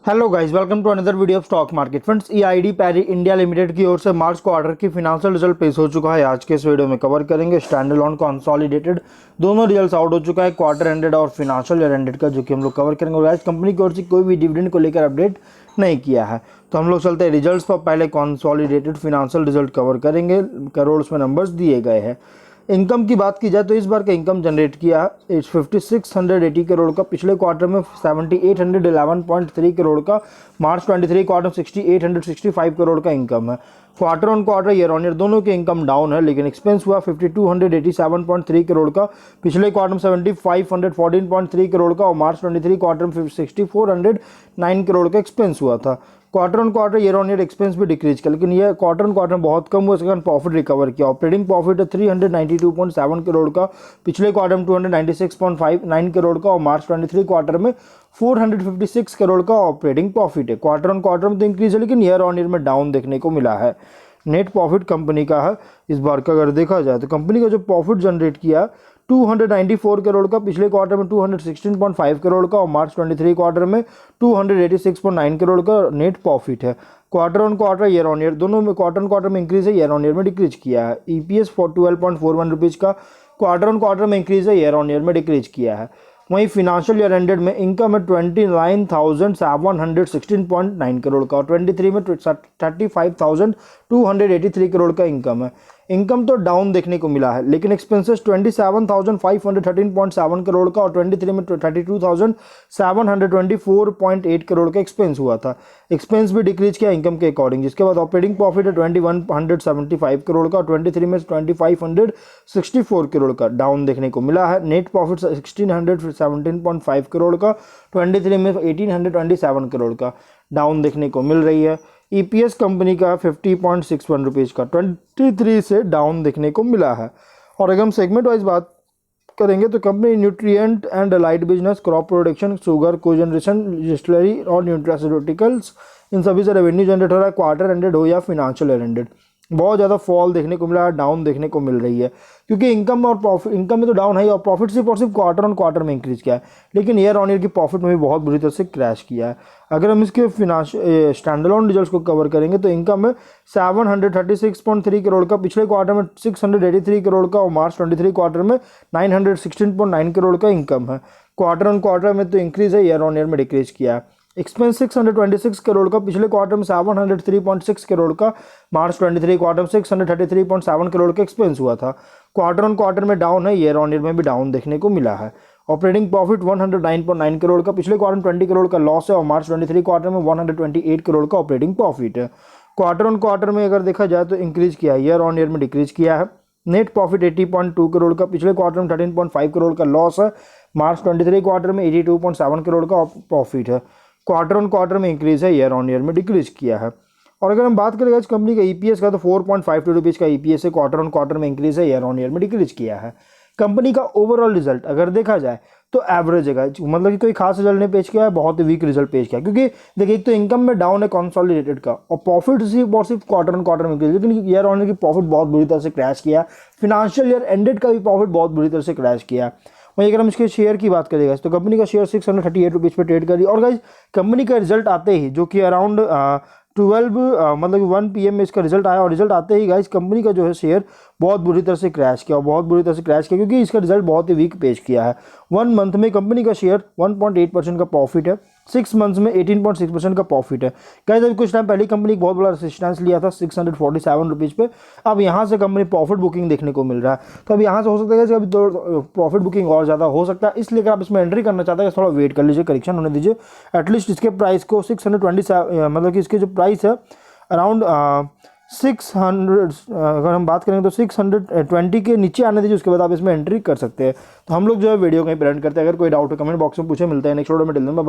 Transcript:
Hello guys, welcome to another video of stock market. Friends, EID Parry India limited की ओर से March quarter की financial result पेश हो चुका है। आज के इस वीडियो में कवर करेंगे स्टैंड अलोन कंसोलिडेटेड दोनों रिजल्ट्स आउट हो चुका है, क्वार्टर एंडेड और फिनांशियल ईयर एंडेड का, जो कि हम लोग कवर करेंगे। और आज कंपनी की ओर से कोई भी डिविडेंड को लेकर अपडेट नहीं किया है, तो हम लोग चलते हैं रिजल्ट्स पर। पहले कंसोलिडेटेड फिनांशियल रिजल्ट कवर करेंगे, करोड़ में नंबर्स दिए गए हैं। इनकम की बात की जाए तो इस बार का इनकम जनरेट किया 5680 करोड़ का, पिछले क्वार्टर में 7811.3 करोड़ का, मार्च 23 क्वार्टर 6865 करोड़ का इनकम है। Quarter on quarter year on year दोनों के इनकम डाउन है, लेकिन एक्सपेंस हुआ 5287.3 करोड़ का, पिछले क्वार्टर में 7514.3 करोड़ का और मार्च 23 क्वार्टर में 6409 करोड़ का एक्सपेंस हुआ था। Quarter on quarter year on year expense भी डिक्रीज किया, लेकिन ये क्वार्टर ऑन क्वार्टर बहुत कम हुआ, इसके कारण प्रॉफिट रिकवर किया। ऑपरेटिंग प्रॉफिट है 392.7 करोड़ का, पिछले क्वार्टर में 296.59 करोड़ का और मार्च 23 क्वार्टर में 456 करोड़ का ऑपरेटिंग प्रॉफिट है। क्वार्टर ऑन क्वार्टर में तो इंक्रीज है, लेकिन ईयर ऑन ईयर में डाउन देखने को मिला है। नेट प्रॉफिट कंपनी का है इस बार का, अगर देखा जाए तो कंपनी का जो प्रॉफिट जनरेट किया 294 करोड़ का, पिछले क्वार्टर में 216.5 करोड़ का और मार्च 23 क्वार्टर में 286.9 करोड़ का नेट प्रॉफिट है। Quarter on quarter year on year दोनों में, क्वार्टर ऑन क्वार्टर में इंक्रीज है, ईयर ऑन ईयर में डिक्रीज किया है। ईपीएस 12.41 रुपीज़ का क्वार्टर ऑन क्वार्टर में इंक्रीज है, ईयर ऑन ईयर में डिक्रीज किया है। वहीं फिनांशियल ईयर एंडेड में इनकम है 29,716.9 करोड़ का और 23 में 35,283 करोड़ का इनकम है। इनकम तो डाउन देखने को मिला है, लेकिन एक्सपेंसेस 27,513.7 करोड़ का और 23 में 32,724.8 करोड़ का एक्सपेंस हुआ था। एक्सपेंस भी डिक्रीज किया इनकम के अकॉर्डिंग। जिसके बाद ऑपरेटिंग प्रॉफिट है 2175 करोड़ का और 23 में 2564 करोड़ का डाउन देखने को मिला है। नेट प्रॉफिट 1617.5 करोड़ का, 23 में 1827 करोड़ का डाउन देखने को मिल रही है। ईपीएस कंपनी का 50.61 रुपीज़ का 23 से डाउन देखने को मिला है। और अगर हम सेगमेंट वाइज बात करेंगे तो company nutrient and allied business, crop production, sugar cogeneration, distillery और न्यूट्रास्यूटिकल्स, इन सभी से रेवेन्यू जनरेट हो रहा है, क्वार्टर एंडेड हो या फिनांशियल ईयर एंडेड। बहुत ज़्यादा फॉल देखने को मिला है, डाउन देखने को मिल रही है, क्योंकि इनकम और प्रॉफिट, इनकम में तो डाउन है और प्रॉफिट सिर्फ और सिर्फ क्वार्टर ऑन क्वार्टर में इंक्रीज किया है, लेकिन ईयर ऑन ईयर की प्रॉफिट में भी बहुत बुरी तरह से क्रैश किया है। अगर हम इसके फिनांशियल स्टैंडअलोन रिजल्ट्स को कवर करेंगे तो इनकम है 736.3 करोड़ का, पिछले क्वार्टर में 683 करोड़ का और मार्च 23 क्वार्टर में 916.9 करोड़ का इनकम है। क्वार्टर ऑन क्वार्टर में तो इंक्रीज है, ईयर ऑन ईयर में डिक्रीज किया है। एक्सपेंस 626 करोड़ का, पिछले क्वार्टर में 703.6 करोड़ का, मार्च 23 क्वार्टर में 633.7 करोड़ का एक्सपेंस हुआ था। क्वार्टर ऑन क्वार्टर में डाउन है, ईयर ऑन ईयर में भी डाउन देखने को मिला है। ऑपरेटिंग प्रॉफिट 109.9 करोड़ का, पिछले क्वार्टर में 20 करोड़ का लॉस है और मार्च 23 क्वार्टर में 128 करोड़ का ऑपरेटिंग प्रॉफिट है। क्वार्टर ऑन क्वार्टर में अगर देखा जाए तो इंक्रीज किया है, ईयर ऑन ईयर में डिक्रीज किया है। नेट प्रॉफिट 80.2 करोड़ का, पिछले क्वार्टर में 13.5 करोड़ का लॉस है, मार्च 23 क्वार्टर में 82.7 करोड़ का प्रॉफिट है। क्वार्टर ऑन क्वार्टर में इंक्रीज है, ईयर ऑन ईयर में डिक्रीज किया है। और अगर हम बात करें इस कंपनी का ईपीएस का तो 4.52 रुपीज़ का ईपीएस है, क्वार्टर ऑन क्वार्टर में इंक्रीज है, ईयर ऑन ईयर में डिक्रीज किया है। कंपनी का ओवरऑल रिजल्ट अगर देखा जाए तो एवरेज है, मतलब कि कोई खास रिजल्ट नहीं पेश किया है, बहुत ही वीक रिजल्ट पेश किया है। क्योंकि देखिए, एक तो इनकम में डाउन है कंसोलिडेटेड का, और प्रॉफिट सिर्फ और सिर्फ क्वार्टर ऑन क्वार्टर में इंक्रीज, लेकिन ईयर ऑन ईयर की प्रॉफिट बहुत बुरी तरह से क्रैश किया। फिनांशियल ईयर एंडेड का भी प्रॉफिट बहुत बुरी तरह से क्रैश किया। वहीं अगर हम इसके शेयर की बात करेंगे तो कंपनी का शेयर 638 रुपीज़ पे ट्रेड करी। और गाइज, कंपनी का रिजल्ट आते ही, जो कि अराउंड 12 मतलब 1 PM में इसका रिजल्ट आया, और रिजल्ट आते ही गाइज कंपनी का जो है शेयर बहुत बुरी तरह से क्रैश किया, और बहुत बुरी तरह से क्रैश किया क्योंकि इसका रिजल्ट बहुत ही वीक पेश किया है। 1 मंथ में कंपनी का शेयर 1.8% का प्रॉफिट है, 6 मंथ्स में 18.6% का प्रॉफिट है। गाइज, अभी कुछ टाइम पहले कंपनी एक बहुत बड़ा रेजिस्टेंस लिया था 647 रुपीज़ पे, अब यहाँ से कंपनी प्रॉफिट बुकिंग देखने को मिल रहा है। तो अब यहाँ से हो सकता है कि अभी तो प्रॉफिट बुकिंग और ज़्यादा हो सकता है, इसलिए अगर आप इसमें एंट्री करना चाहते हैं थोड़ा वेट कर लीजिए, करेक्शन होने दीजिए। एटलीस्ट इसके प्राइस को 627, मतलब कि इसके जो प्राइस है अराउंड 600, अगर हम बात करेंगे तो 620 के नीचे आने दीजिए, उसके बाद आप इसमें एंट्री कर सकते हैं। तो हम लोग जो है वीडियो कहीं पर एंड करते हैं। अगर कोई डाउट है कमेंट बॉक्स में पूछे। मिलते हैं नेक्स्ट वीडियो में। Till then bye.